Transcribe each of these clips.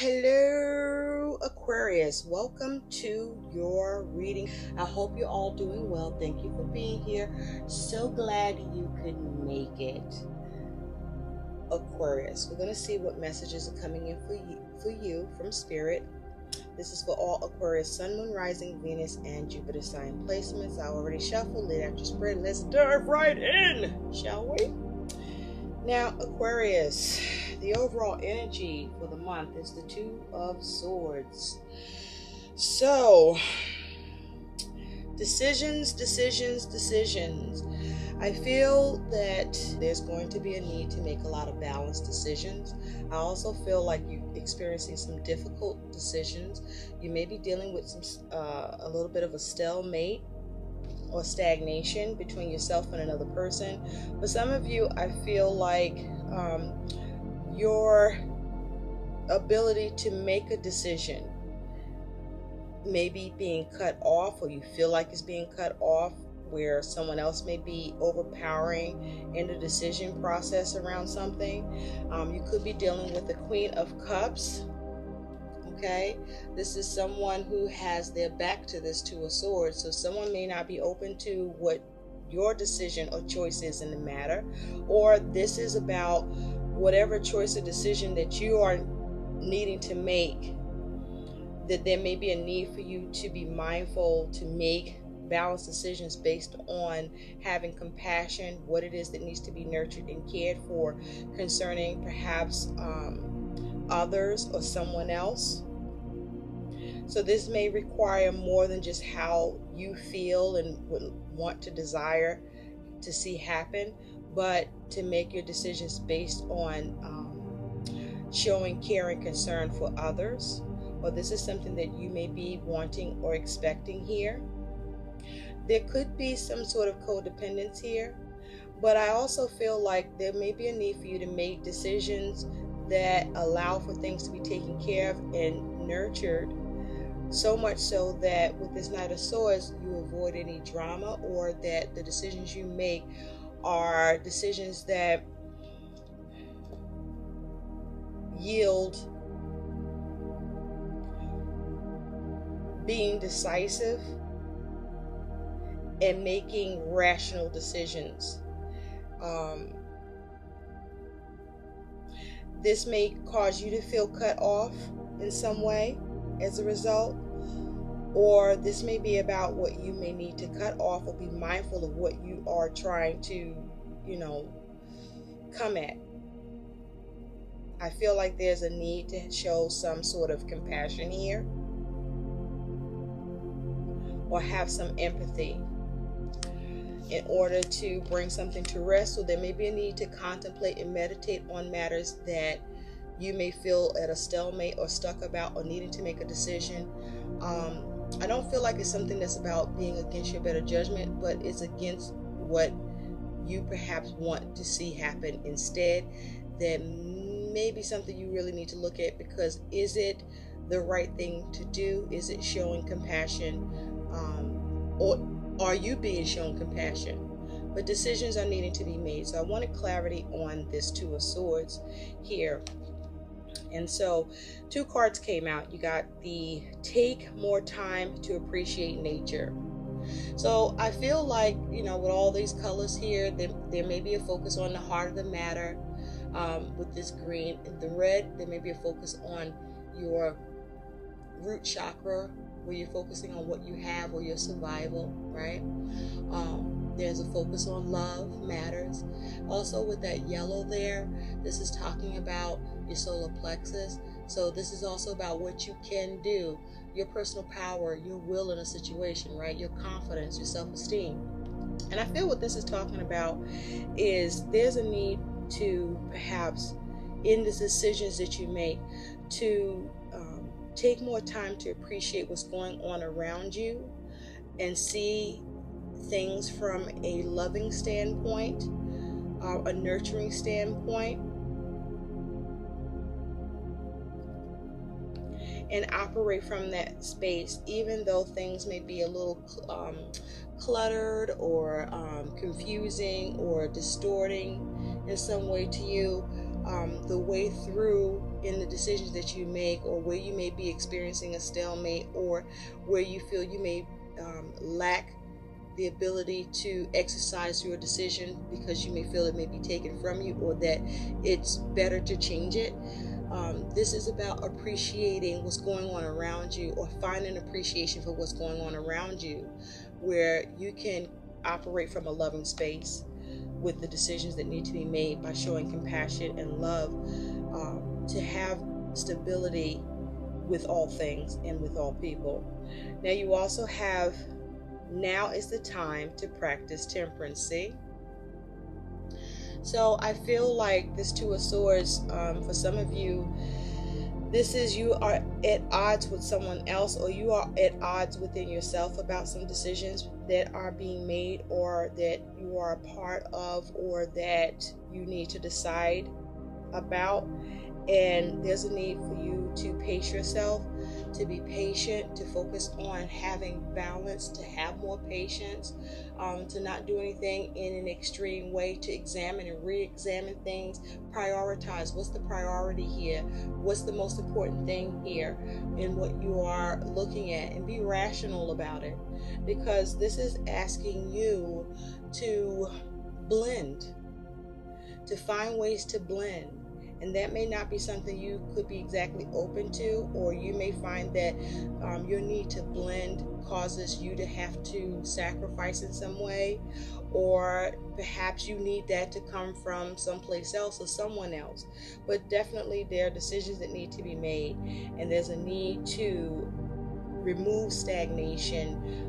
Hello, Aquarius. Welcome to your reading. I hope you're all doing well. Thank you for being here. So glad you could make it. Aquarius, we're going to see what messages are coming in for you from Spirit. This is for all Aquarius, Sun, Moon, Rising, Venus, and Jupiter sign placements. I already shuffled it after spread. Let's dive right in, shall we? Now, Aquarius, the overall energy for the month is the Two of Swords. So, decisions. I feel that there's going to be a need to make a lot of balanced decisions. I also feel like you're experiencing some difficult decisions. You may be dealing with some a little bit of a stalemate or stagnation between yourself and another person. For some of you, I feel like your ability to make a decision may be being cut off, or you feel like it's being cut off, where someone else may be overpowering in the decision process around something. You could be dealing with the Queen of Cups. Okay, this is someone who has their back to this Two of Swords, so someone may not be open to what your decision or choice is in the matter, or this is about whatever choice or decision that you are needing to make, that there may be a need for you to be mindful to make balanced decisions based on having compassion, what it is that needs to be nurtured and cared for concerning perhaps others or someone else. So this may require more than just how you feel and would want to desire to see happen, but to make your decisions based on showing care and concern for others. Or this is something that you may be wanting or expecting here. There could be some sort of codependence here, but I also feel like there may be a need for you to make decisions that allow for things to be taken care of and nurtured, so much so that with this Knight of Swords, you avoid any drama, or that the decisions you make are decisions that yield being decisive and making rational decisions. This may cause you to feel cut off in some way as a result, or this may be about what you may need to cut off, or be mindful of what you are trying to, come at. I feel like there's a need to show some sort of compassion here, or have some empathy in order to bring something to rest. So there may be a need to contemplate and meditate on matters that you may feel at a stalemate or stuck about, or needing to make a decision. I don't feel like it's something that's about being against your better judgment, but it's against what you perhaps want to see happen instead. That may be something you really need to look at, because is it the right thing to do? Is it showing compassion? Or are you being shown compassion? But decisions are needing to be made. So I wanted clarity on this Two of Swords here. And so two cards came out. You got the Take More Time to Appreciate Nature. So I feel like, with all these colors here, there may be a focus on the heart of the matter with this green. And the red, there may be a focus on your root chakra, where you're focusing on what you have or your survival, right? There's a focus on love matters. Also with that yellow there, this is talking about your solar plexus. So this is also about what you can do, your personal power, your will in a situation, right? Your confidence, your self-esteem. And I feel what this is talking about is there's a need to perhaps, in the decisions that you make, to take more time to appreciate what's going on around you and see things from a loving standpoint, a nurturing standpoint, and operate from that space, even though things may be a little cluttered or confusing or distorting in some way to you. the way through in the decisions that you make, or where you may be experiencing a stalemate, or where you feel you may lack the ability to exercise your decision because you may feel it may be taken from you, or that it's better to change it. This is about appreciating what's going on around you, or finding appreciation for what's going on around you, where you can operate from a loving space with the decisions that need to be made by showing compassion and love, to have stability with all things and with all people. Now you also have, now is the time to practice temperance. See? So I feel like this Two of Swords, for some of you, this is you are at odds with someone else, or you are at odds within yourself about some decisions that are being made, or that you are a part of, or that you need to decide about. And there's a need for you to pace yourself, to be patient, to focus on having balance, to have more patience, to not do anything in an extreme way, to examine and re-examine things, prioritize. What's the priority here? What's the most important thing here in what you are looking at? And be rational about it, because this is asking you to blend, to find ways to blend. And that may not be something you could be exactly open to, or you may find that your need to blend causes you to have to sacrifice in some way, or perhaps you need that to come from someplace else or someone else. But definitely there are decisions that need to be made, and there's a need to remove stagnation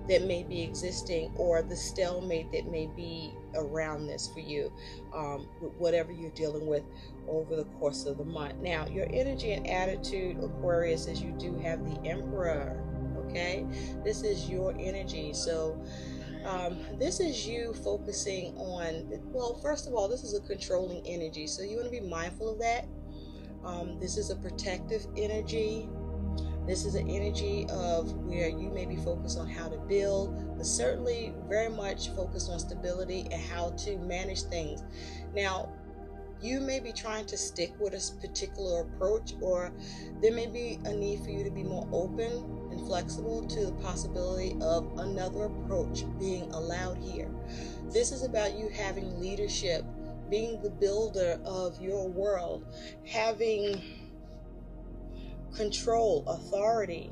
that may be existing, or the stalemate that may be around this for you, with whatever you're dealing with over the course of the month. Now, your energy and attitude, Aquarius, is you do have the Emperor. Okay, this is your energy. So this is you focusing on, well, first of all, this is a controlling energy, so you want to be mindful of that. This is a protective energy. This is an energy of where you may be focused on how to build, but certainly very much focused on stability and how to manage things. Now, you may be trying to stick with a particular approach, or there may be a need for you to be more open and flexible to the possibility of another approach being allowed here. This is about you having leadership, being the builder of your world, having control, authority,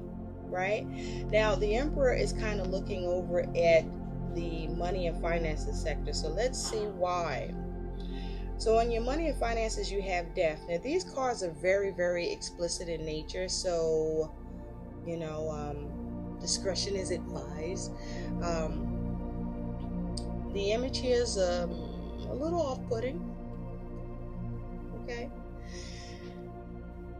right? Now, the Emperor is kind of looking over at the money and finances sector. So let's see why. So on your money and finances, you have Death. Now, these cards are very, very explicit in nature. So, you know, discretion is advised. The image here is a little off-putting. Okay.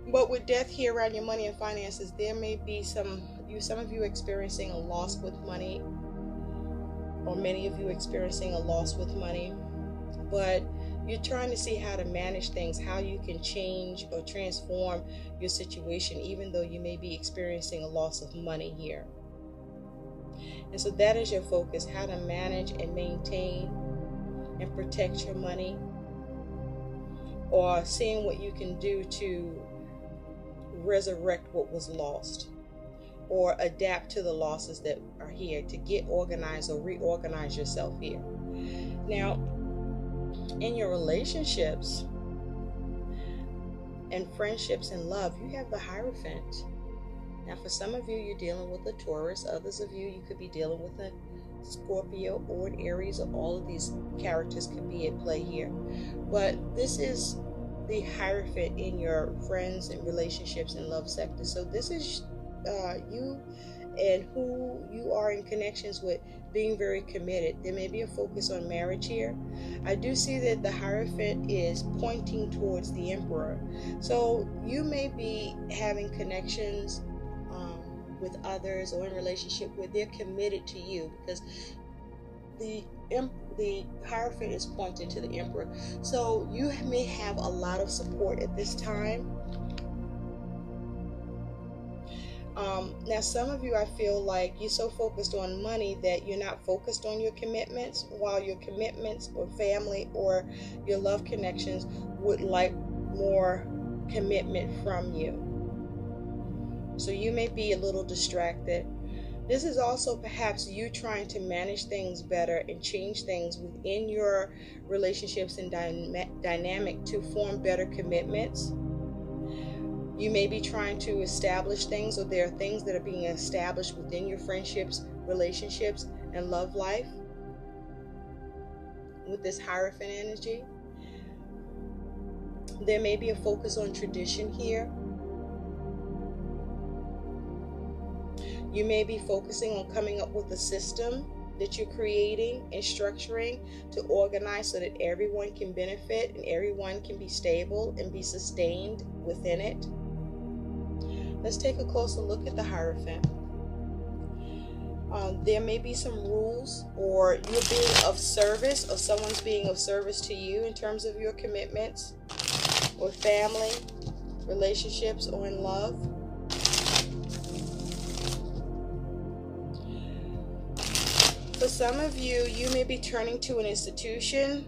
But with Death here around your money and finances, there may be some of you experiencing a loss with money, or many of you experiencing a loss with money, but you're trying to see how to manage things, how you can change or transform your situation, even though you may be experiencing a loss of money here. And so that is your focus, how to manage and maintain and protect your money, or seeing what you can do to resurrect what was lost, or adapt to the losses that are here, to get organized or reorganize yourself here. Now, in your relationships and friendships and love, you have the Hierophant. Now, for some of you, you're dealing with a Taurus. Others of you could be dealing with a Scorpio or an Aries, or all of these characters could be at play here. But this is the Hierophant in your friends and relationships and love sector. So this is you and who you are in connections with, being very committed. There may be a focus on marriage here. I do see that the Hierophant is pointing towards the Emperor. So you may be having connections with others, or in relationship where they're committed to you, because the Hierophant is pointing to the Emperor. So you may have a lot of support at this time. Now, some of you, I feel like you're so focused on money that you're not focused on your commitments, while your commitments or family or your love connections would like more commitment from you. So you may be a little distracted. This is also perhaps you trying to manage things better and change things within your relationships and dynamic to form better commitments. You may be trying to establish things, or there are things that are being established within your friendships, relationships, and love life with this Hierophant energy. There may be a focus on tradition here. You may be focusing on coming up with a system that you're creating and structuring to organize so that everyone can benefit and everyone can be stable and be sustained within it. Let's take a closer look at the Hierophant. There may be some rules, or you're being of service, or someone's being of service to you in terms of your commitments or family, relationships, or in love. For some of you, you may be turning to an institution,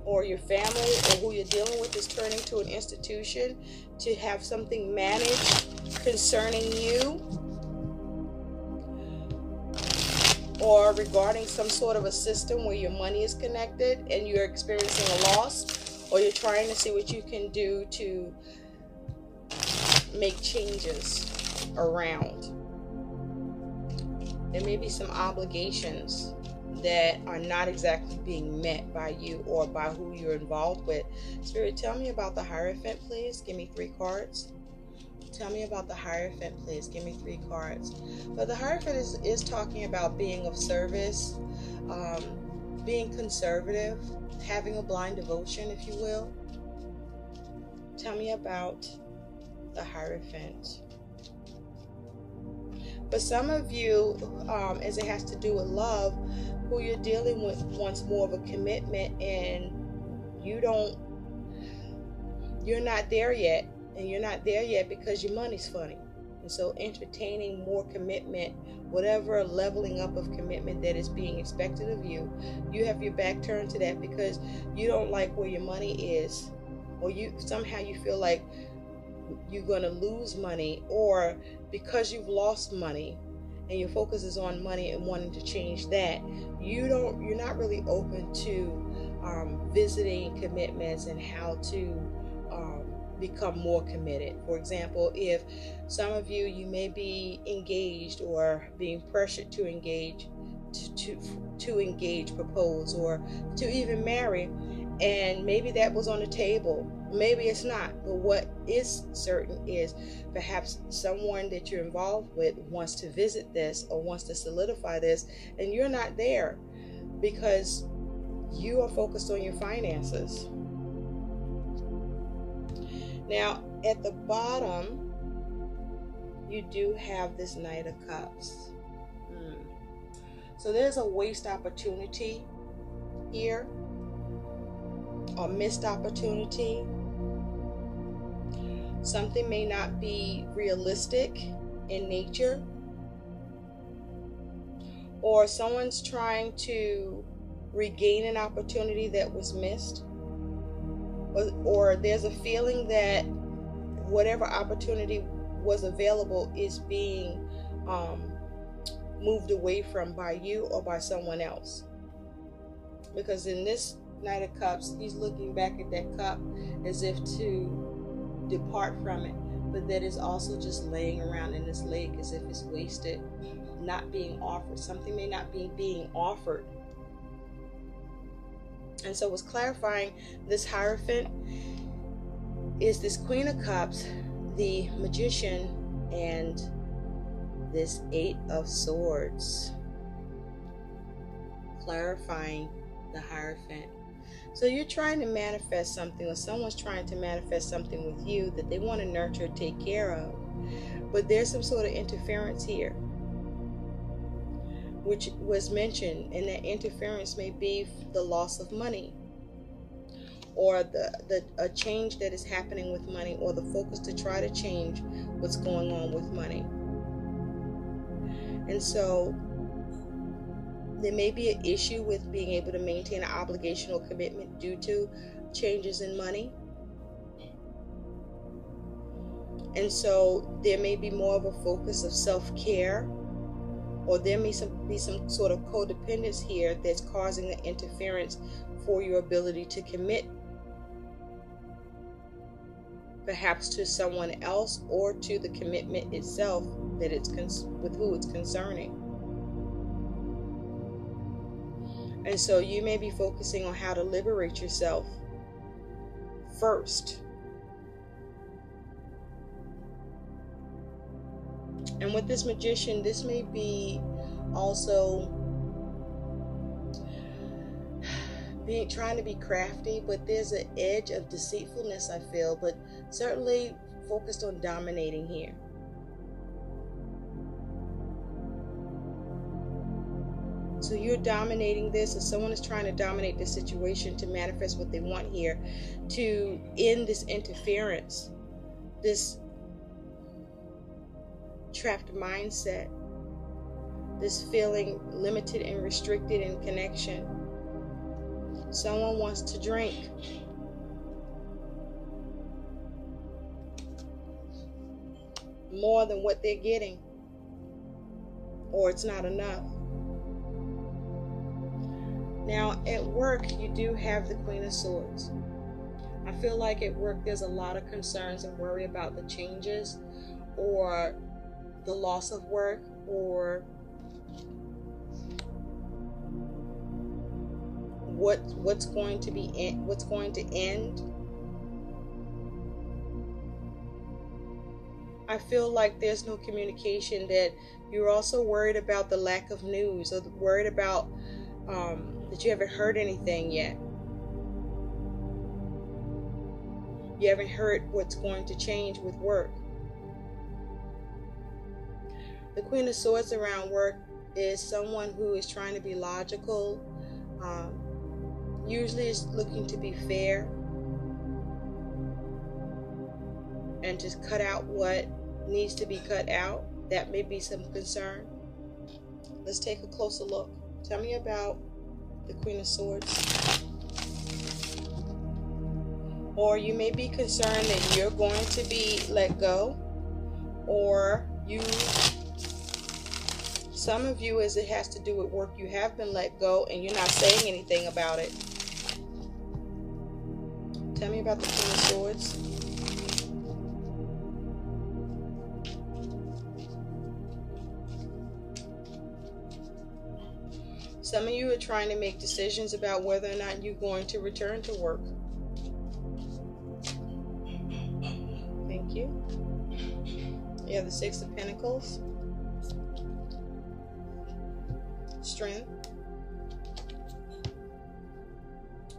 or your family or who you're dealing with is turning to an institution to have something managed concerning you, or regarding some sort of a system where your money is connected and you're experiencing a loss, or you're trying to see what you can do to make changes around. There may be some obligations that are not exactly being met by you or by who you're involved with. Spirit, tell me about the Hierophant, please. Give me 3 cards. Tell me about the Hierophant, please. Give me 3 cards. But the Hierophant is talking about being of service, being conservative, having a blind devotion, if you will. Tell me about the Hierophant. For some of you, as it has to do with love, who you're dealing with wants more of a commitment, and you're not there yet. And you're not there yet because your money's funny. And so entertaining more commitment, whatever leveling up of commitment that is being expected of you, you have your back turned to that because you don't like where your money is, or you feel like you're going to lose money, or because you've lost money and your focus is on money and wanting to change that, you're not really open to visiting commitments and how to become more committed. For example, if some of you may be engaged or being pressured to engage, to engage, propose, or to even marry, and maybe that was on the table, maybe it's not, but what is certain is perhaps someone that you're involved with wants to visit this or wants to solidify this, and you're not there because you are focused on your finances. Now, at the bottom, you do have this Knight of Cups. So there's a waste opportunity here, a missed opportunity. Something may not be realistic in nature, or someone's trying to regain an opportunity that was missed. Or there's a feeling that whatever opportunity was available is being moved away from by you or by someone else. Because in this Knight of Cups, he's looking back at that cup as if to depart from it, but that is also just laying around in this lake as if it's wasted, not being offered. Something may not be being offered. And so what's clarifying this Hierophant is this Queen of Cups, the Magician, and this 8 of Swords. Clarifying the Hierophant. So you're trying to manifest something, or someone's trying to manifest something with you that they want to nurture, take care of. But there's some sort of interference here, which was mentioned, and that interference may be the loss of money, or a change that is happening with money, or the focus to try to change what's going on with money. And so there may be an issue with being able to maintain an obligation or commitment due to changes in money. And so there may be more of a focus of self-care, or there may be some sort of codependence here that's causing an interference for your ability to commit, perhaps to someone else or to the commitment itself that it's with who it's concerning. And so you may be focusing on how to liberate yourself first. And with this Magician, this may be also trying to be crafty, but there's an edge of deceitfulness, I feel, but certainly focused on dominating here. So you're dominating this, or someone is trying to dominate this situation to manifest what they want here, to end this interference, this trapped mindset, this feeling limited and restricted in connection. Someone wants to drink. More than what they're getting, or it's not enough. Now at work, you do have the Queen of Swords. I feel like at work there's a lot of concerns and worry about the changes or the loss of work, or what's going to end. I feel like there's no communication, that you're also worried about the lack of news, or worried about that you haven't heard anything yet. You haven't heard what's going to change with work. The Queen of Swords around work is someone who is trying to be logical, usually is looking to be fair, and just cut out what needs to be cut out. That may be some concern. Let's take a closer look. Tell me about the Queen of Swords. Or you may be concerned that you're going to be let go, or some of you, as it has to do with work, you have been let go and you're not saying anything about it. Tell me about the Queen of Swords. Some of you are trying to make decisions about whether or not you're going to return to work. Thank you. You have the Six of Pentacles. Strength.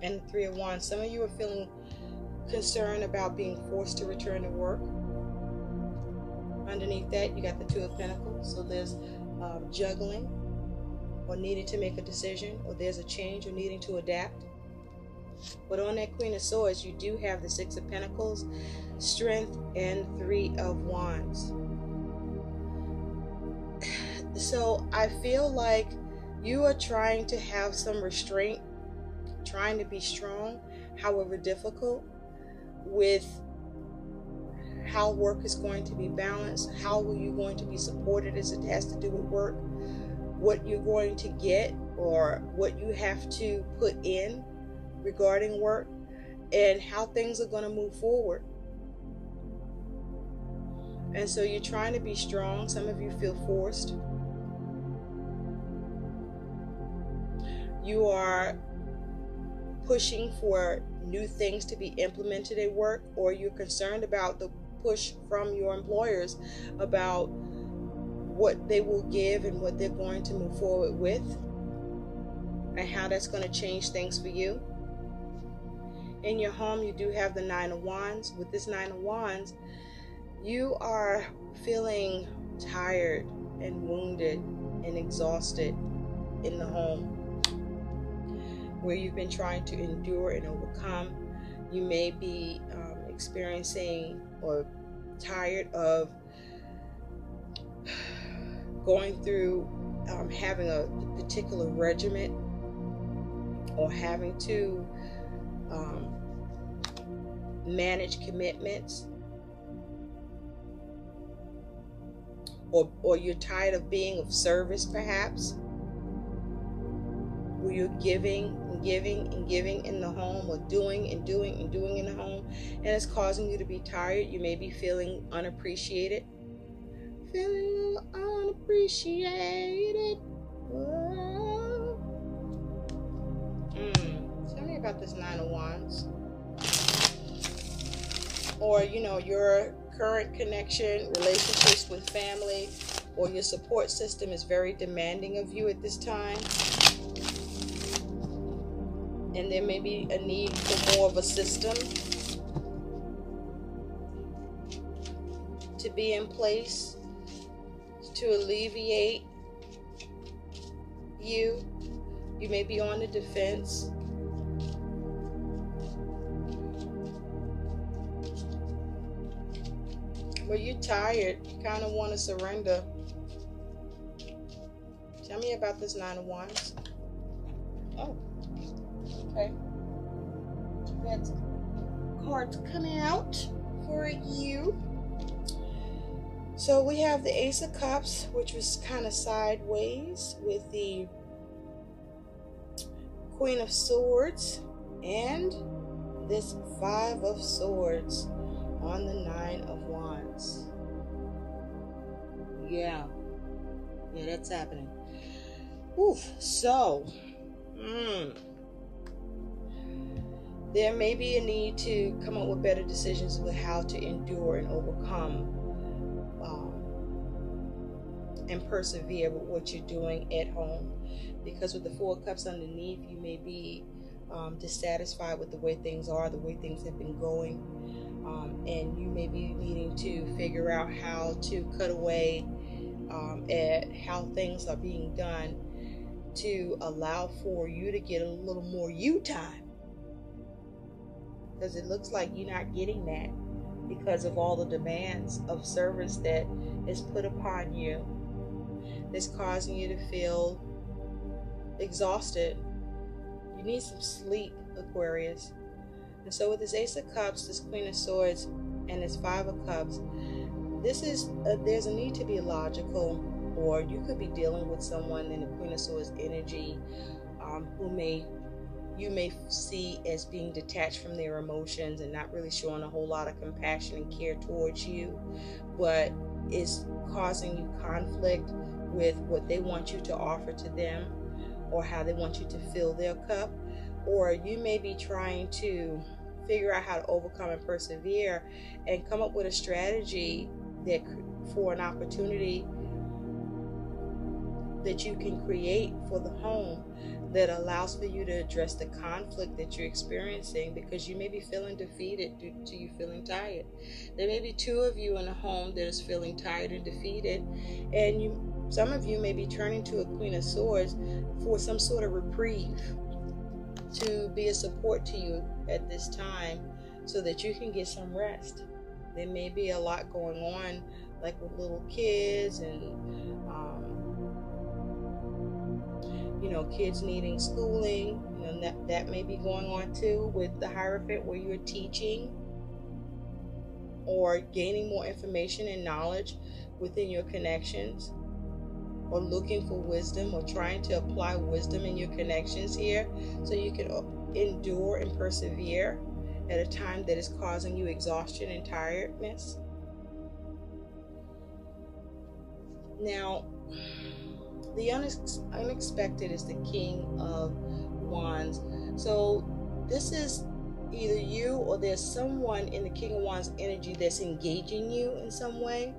And the Three of Wands. Some of you are feeling concerned about being forced to return to work. Underneath that, you got the Two of Pentacles. So there's juggling, or needing to make a decision, or there's a change, or needing to adapt. But on that Queen of Swords, you do have the Six of Pentacles, Strength, and Three of Wands. So I feel like you are trying to have some restraint, trying to be strong, however difficult, with how work is going to be balanced, how are you going to be supported as it has to do with work, what you're going to get or what you have to put in regarding work, and how things are going to move forward. And so you're trying to be strong. Some of you feel forced. You are pushing for new things to be implemented at work, or you're concerned about the push from your employers about what they will give and what they're going to move forward with, and how that's going to change things for you. In your home, you do have the Nine of Wands. With this Nine of Wands, you are feeling tired and wounded and exhausted in the home, where you've been trying to endure and overcome. You may be experiencing or tired of going through having a particular regiment, or having to manage commitments, or you're tired of being of service, perhaps, where you're giving and giving and giving in the home, or doing and doing and doing in the home, and it's causing you to be tired. You may be feeling unappreciated, feeling unappreciated. Tell me about this Nine of Wands. Or, your current connection, relationships with family, or your support system is very demanding of you at this time. And there may be a need for more of a system to be in place to alleviate you. You may be on the defense. Well, you're tired. You kind of want to surrender. Tell me about this Nine of Wands. Oh, okay. That's cards coming out for you. So we have the Ace of Cups, which was kind of sideways, with the Queen of Swords and this Five of Swords on the Nine of Wands. Yeah, that's happening. Oof. So, there may be a need to come up with better decisions with how to endure and overcome and persevere with what you're doing at home. Because with the Four of Cups underneath, you may be dissatisfied with the way things are, the way things have been going. And you may be needing to figure out how to cut away at how things are being done to allow for you to get a little more you time. Because it looks like you're not getting that because of all the demands of service that is put upon you. It's causing you to feel exhausted. You need some sleep, Aquarius. And so with this Ace of Cups, this Queen of Swords, and this Five of Cups, this is there's a need to be logical, or you could be dealing with someone in the Queen of Swords energy who you may see as being detached from their emotions and not really showing a whole lot of compassion and care towards you, but is causing you conflict with what they want you to offer to them, or how they want you to fill their cup. Or you may be trying to figure out how to overcome and persevere and come up with a strategy that for an opportunity that you can create for the home that allows for you to address the conflict that you're experiencing, because you may be feeling defeated due to you feeling tired. There may be two of you in a home that is feeling tired and defeated, and some of you may be turning to a Queen of Swords for some sort of reprieve, to be a support to you at this time so that you can get some rest. There may be a lot going on, like with little kids and kids needing schooling. That may be going on too with the Hierophant, where you're teaching or gaining more information and knowledge within your connections, or looking for wisdom, or trying to apply wisdom in your connections here so you can endure and persevere at a time that is causing you exhaustion and tiredness. Now, the unexpected is the King of Wands. So this is either you, or there's someone in the King of Wands energy that's engaging you in some way.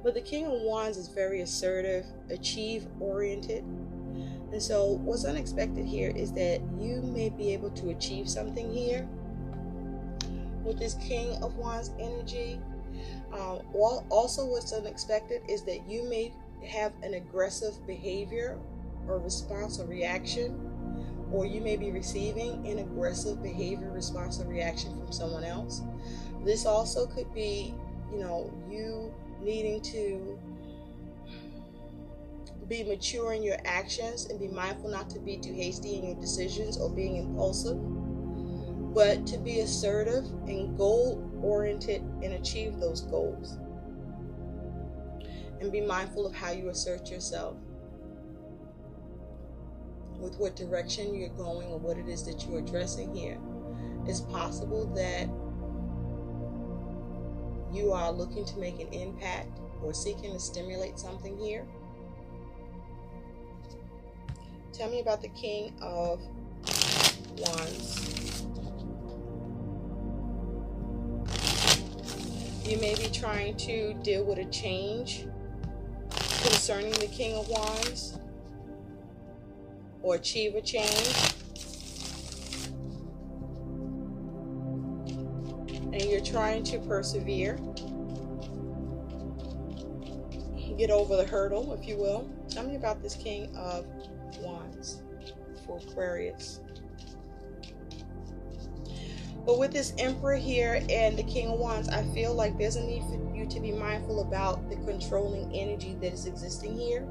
But the King of Wands is very assertive, achieve-oriented. And so what's unexpected here is that you may be able to achieve something here with this King of Wands energy. Also, what's unexpected is that you may have an aggressive behavior or response or reaction, or you may be receiving an aggressive behavior, response, or reaction from someone else. This also could be, you needing to be mature in your actions and be mindful not to be too hasty in your decisions or being impulsive, but to be assertive and goal-oriented and achieve those goals. And be mindful of how you assert yourself, with what direction you're going or what it is that you're addressing here. It's possible that you are looking to make an impact or seeking to stimulate something here. Tell me about the King of Wands. You may be trying to deal with a change concerning the King of Wands, or achieve a change. And you're trying to persevere, get over the hurdle, if you will. Tell me about this King of Wands for Aquarius. But with this Emperor here and the King of Wands, I feel like there's a need for you to be mindful about the controlling energy that is existing here,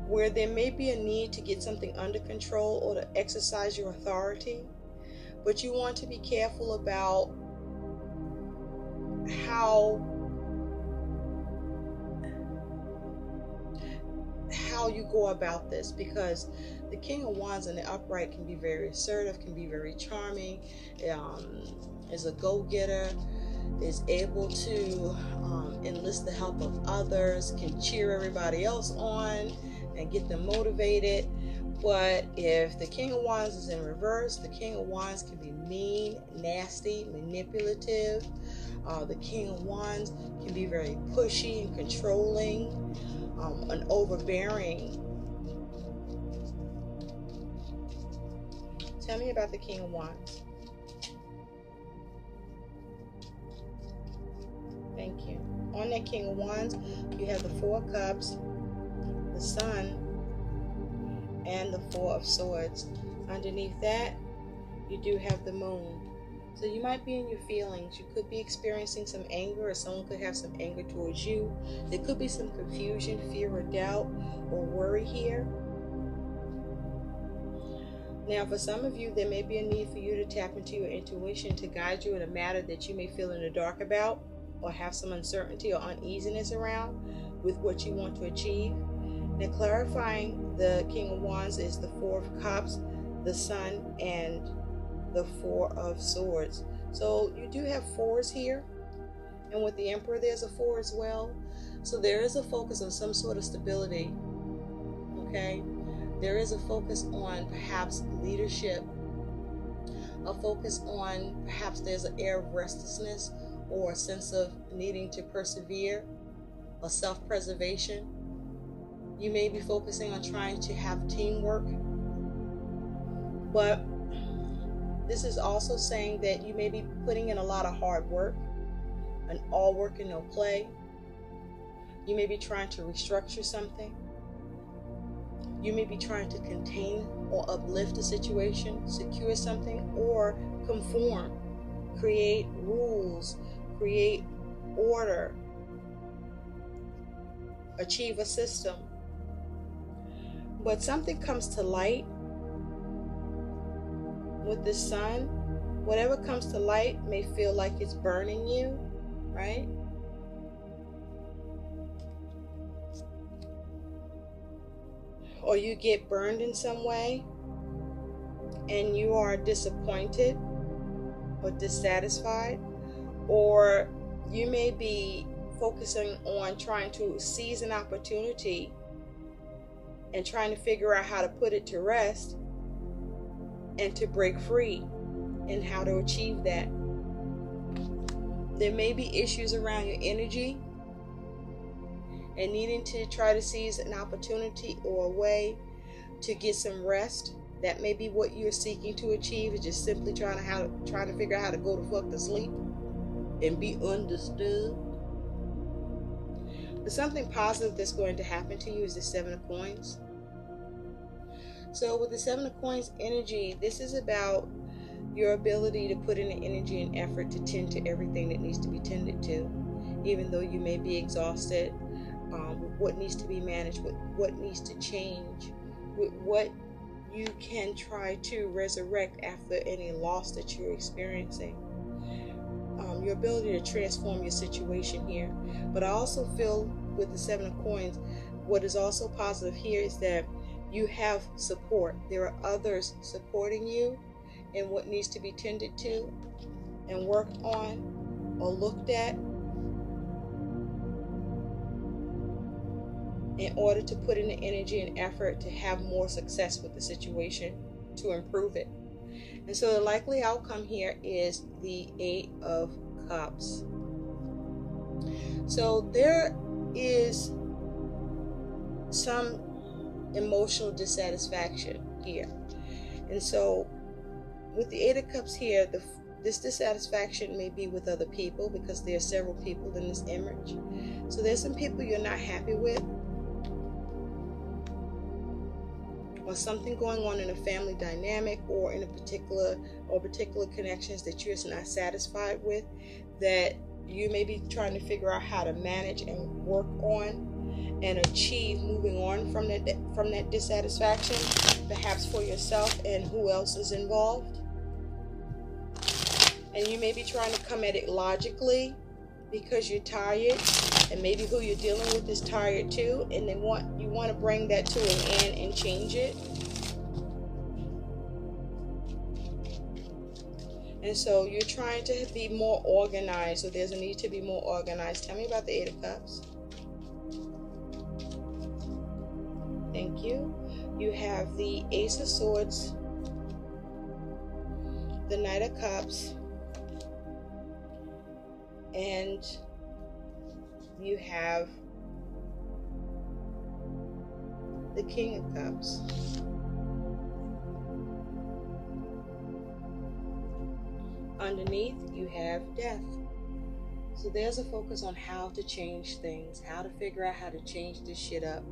where there may be a need to get something under control or to exercise your authority, but you want to be careful about how you go about this, because the King of Wands in the upright can be very assertive, can be very charming, is a go-getter, is able to enlist the help of others, can cheer everybody else on and get them motivated. But if the King of Wands is in reverse, the King of Wands can be mean, nasty, manipulative. The King of Wands can be very pushy and controlling, and overbearing. Tell me about the King of Wands. Thank you. On that King of Wands, you have the Four of Cups, the Sun, and the Four of Swords. Underneath that, you do have the Moon. So you might be in your feelings. You could be experiencing some anger, or someone could have some anger towards you. There could be some confusion, fear, or doubt, or worry here. Now, for some of you, there may be a need for you to tap into your intuition to guide you in a matter that you may feel in the dark about, or have some uncertainty or uneasiness around with what you want to achieve. Now, clarifying the King of Wands is the Four of Cups, the Sun, and the Four of Swords. So you do have fours here, and with the Emperor there's a four as well. So there is a focus on some sort of stability. Okay, there is a focus on perhaps leadership, a focus on perhaps there's an air of restlessness or a sense of needing to persevere, or self-preservation. You may be focusing on trying to have teamwork, but this is also saying that you may be putting in a lot of hard work, an all work and no play. You may be trying to restructure something. You may be trying to contain or uplift a situation, secure something, or conform, create rules, create order, achieve a system. But something comes to light with the Sun. Whatever comes to light may feel like it's burning you, right? Or you get burned in some way and you are disappointed or dissatisfied, or you may be focusing on trying to seize an opportunity and trying to figure out how to put it to rest and to break free, and how to achieve that. There may be issues around your energy and needing to try to seize an opportunity or a way to get some rest. That may be what you're seeking to achieve, is just simply trying to figure out how to go to fuck to sleep and be undisturbed. But something positive that's going to happen to you is the Seven of Coins. So with the Seven of Coins energy, this is about your ability to put in the energy and effort to tend to everything that needs to be tended to, even though you may be exhausted. with what needs to be managed, with what needs to change, with what you can try to resurrect after any loss that you're experiencing. Your ability to transform your situation here. But I also feel with the Seven of Coins, what is also positive here is that you have support. There are others supporting you in what needs to be tended to and worked on or looked at in order to put in the energy and effort to have more success with the situation, to improve it. And so the likely outcome here is the Eight of Cups. So there is some emotional dissatisfaction here. And so with the Eight of Cups here, this dissatisfaction may be with other people, because there are several people in this image. So there's some people you're not happy with, or something going on in a family dynamic, or in a particular connections that you're not satisfied with, that you may be trying to figure out how to manage and work on and achieve, moving on from that dissatisfaction, perhaps for yourself and who else is involved. And you may be trying to come at it logically because you're tired, and maybe who you're dealing with is tired too, and you want to bring that to an end and change it. And so you're trying to be more organized, so there's a need to be more organized. Tell me about the Eight of Cups. Thank you. You have the Ace of Swords, the Knight of Cups, and you have the King of Cups. Underneath, you have death. So there's a focus on how to change things, how to figure out how to change this shit up.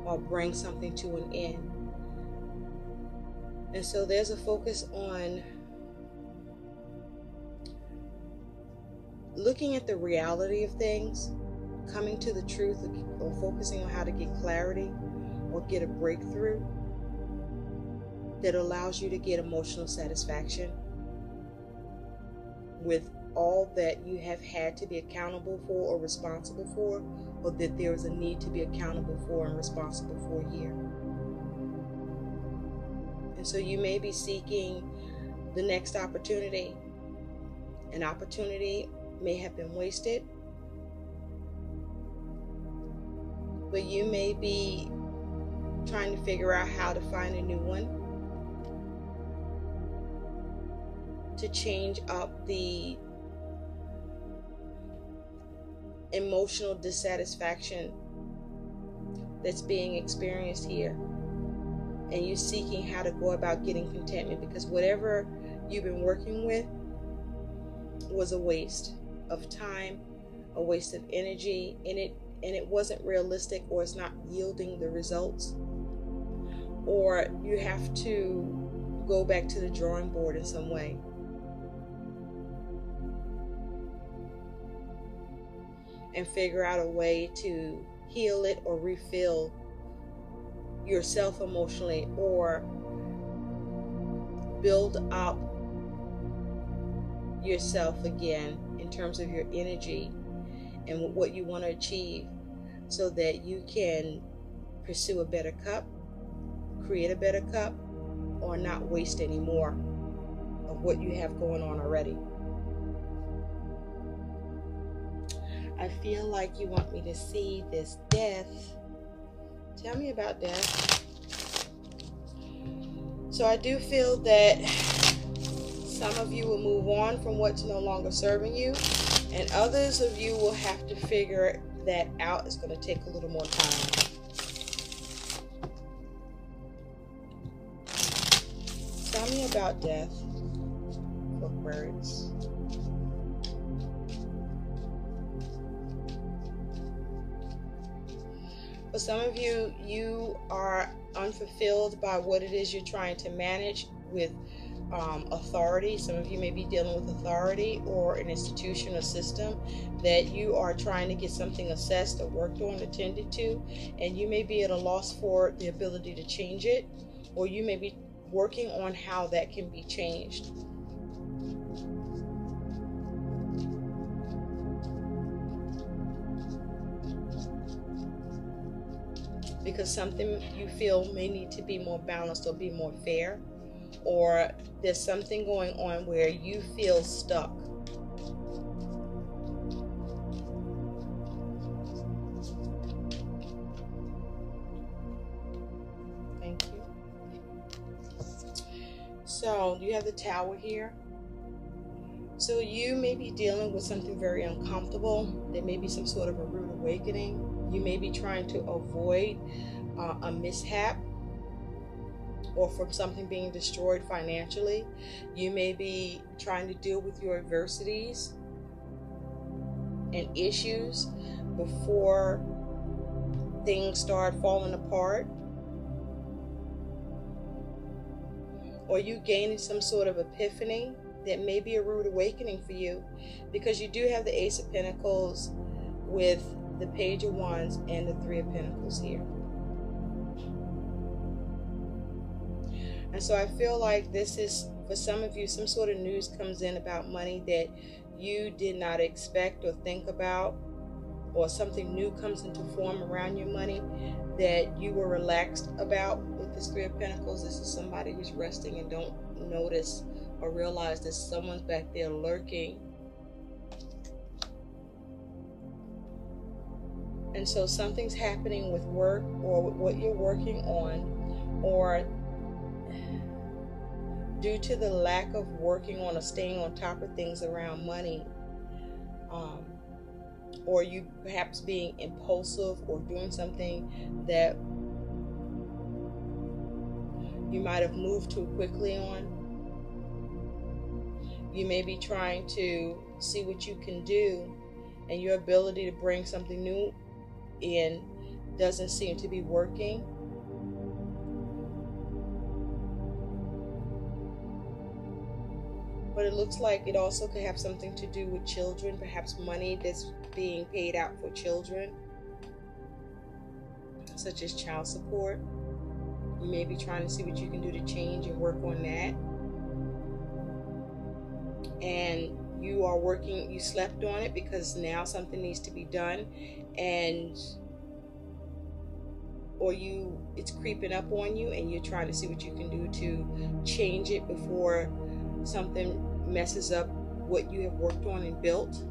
Or bring something to an end. And so there's a focus on looking at the reality of things, coming to the truth, or focusing on how to get clarity or get a breakthrough that allows you to get emotional satisfaction with all that you have had to be accountable for or responsible for, or that there is a need to be accountable for and responsible for here. And so you may be seeking the next opportunity. An opportunity may have been wasted, but you may be trying to figure out how to find a new one to change up the emotional dissatisfaction that's being experienced here. And you're seeking how to go about getting contentment, because whatever you've been working with was a waste of time, a waste of energy in it, and it wasn't realistic, or it's not yielding the results, or you have to go back to the drawing board in some way. And figure out a way to heal it or refill yourself emotionally, or build up yourself again in terms of your energy and what you want to achieve, so that you can pursue a better cup, create a better cup, or not waste any more of what you have going on already. I feel like you want me to see this death. Tell me about death. So I do feel that some of you will move on from what's no longer serving you, and others of you will have to figure that out. It's going to take a little more time. Tell me about death, Aquarius. For some of you, you are unfulfilled by what it is you're trying to manage with authority. Some of you may be dealing with authority or an institution or system that you are trying to get something assessed or worked on, attended to, and you may be at a loss for the ability to change it, or you may be working on how that can be changed. Because something you feel may need to be more balanced or be more fair, or there's something going on where you feel stuck. Thank you. So you have the Tower here. So you may be dealing with something very uncomfortable. There may be some sort of a rude awakening. You may be trying to avoid a mishap or from something being destroyed financially. You may be trying to deal with your adversities and issues before things start falling apart. Or you gaining some sort of epiphany that may be a rude awakening for you, because you do have the Ace of Pentacles with the Page of Wands and the Three of Pentacles here. And so I feel like this is, for some of you, some sort of news comes in about money that you did not expect or think about, or something new comes into form around your money that you were relaxed about. With this Three of Pentacles, this is somebody who's resting and don't notice or realize that someone's back there lurking. And so something's happening with work or with what you're working on, or due to the lack of working on or staying on top of things around money, or you perhaps being impulsive or doing something that you might have moved too quickly on. You may be trying to see what you can do, and your ability to bring something new in doesn't seem to be working. But it looks like it also could have something to do with children, perhaps money that's being paid out for children, such as child support. You may be trying to see what you can do to change and work on that. And you are working, you slept on it because now something needs to be done, and or it's creeping up on you and you're trying to see what you can do to change it before something messes up what you have worked on and built,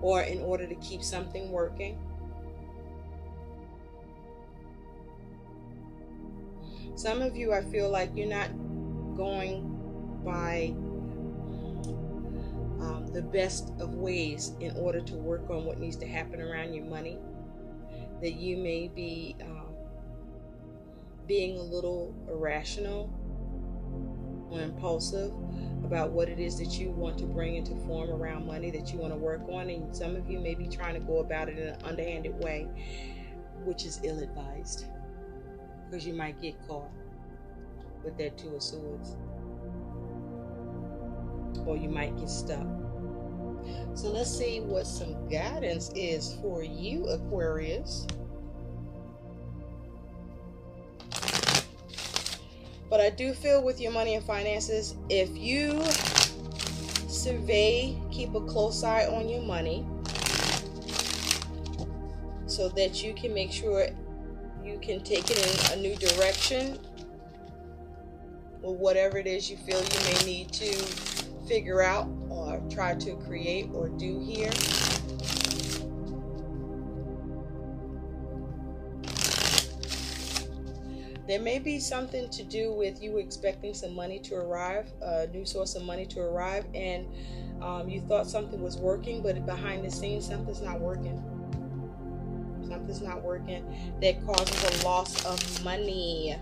or in order to keep something working. Some of you, I feel like you're not going by the best of ways in order to work on what needs to happen around your money. That you may be being a little irrational or impulsive about what it is that you want to bring into form around money that you want to work on. And some of you may be trying to go about it in an underhanded way, which is ill-advised, because you might get caught with that Two of Swords, or you might get stuck. So let's see what some guidance is for you, Aquarius. But I do feel with your money and finances, if you survey, keep a close eye on your money, so that you can make sure you can take it in a new direction, or whatever it is you feel you may need to figure out or try to create or do here. There may be something to do with you expecting some money to arrive, a new source of money to arrive, and you thought something was working, but behind the scenes something's not working. Something's not working that causes a loss of money.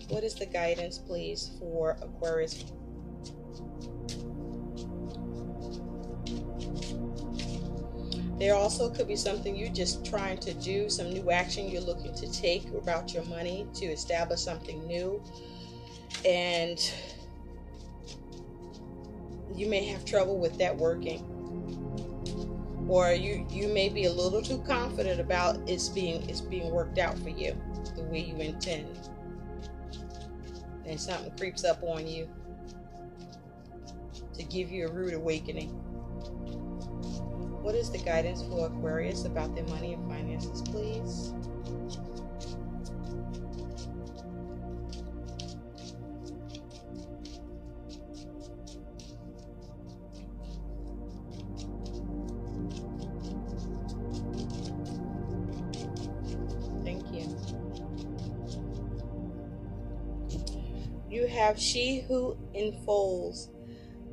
What is the guidance, please, for Aquarius? There also could be something you're just trying to do, some new action you're looking to take about your money to establish something new. And you may have trouble with that working. Or you may be a little too confident about it's being worked out for you the way you intend. And something creeps up on you to give you a rude awakening. What is the guidance for Aquarius about their money and finances, please? Thank you. You have she who enfolds,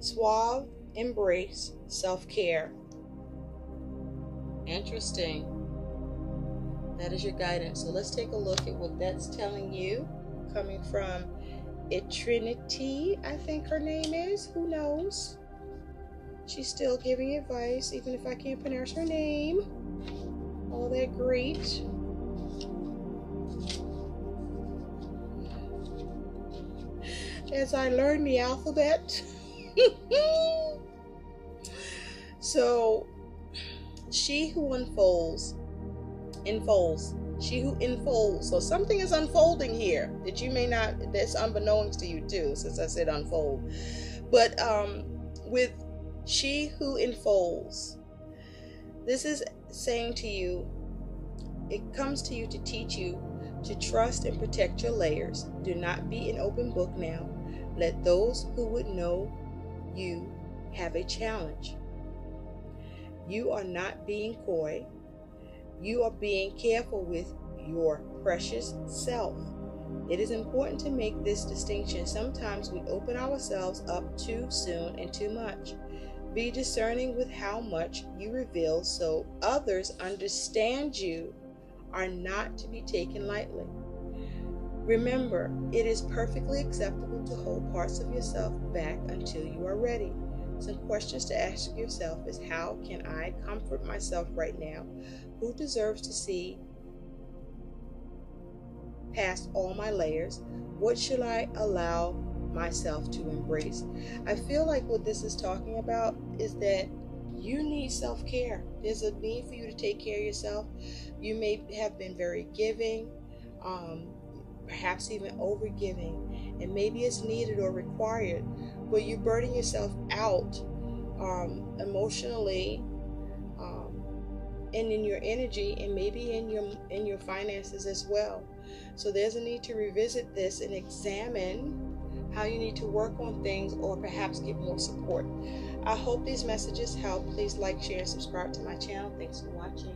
suave embrace, self-care. Interesting. That is your guidance. So let's take a look at what that's telling you. Coming from Trinity, I think her name is. Who knows? She's still giving advice, even if I can't pronounce her name. All that great. As I learn the alphabet. So, she who enfolds, she who enfolds. So something is unfolding here that you may not, that's unbeknownst to you too, since I said unfold. But with she who enfolds, this is saying to you, it comes to you to teach you to trust and protect your layers. Do not be an open book now. Let those who would know you have a challenge. You are not being coy. You are being careful with your precious self. It is important to make this distinction. Sometimes we open ourselves up too soon and too much. Be discerning with how much you reveal so others understand you are not to be taken lightly. Remember, it is perfectly acceptable to hold parts of yourself back until you are ready. Some questions to ask yourself is, how can I comfort myself right now? Who deserves to see past all my layers? What should I allow myself to embrace? I feel like what this is talking about is that you need self-care. There's a need for you to take care of yourself. You may have been very giving, perhaps even over-giving, and maybe it's needed or required, but you're burning yourself out emotionally, and in your energy, and maybe in your finances as well. So there's a need to revisit this and examine how you need to work on things, or perhaps get more support. I hope these messages help. Please like, share, and subscribe to my channel. Thanks for watching.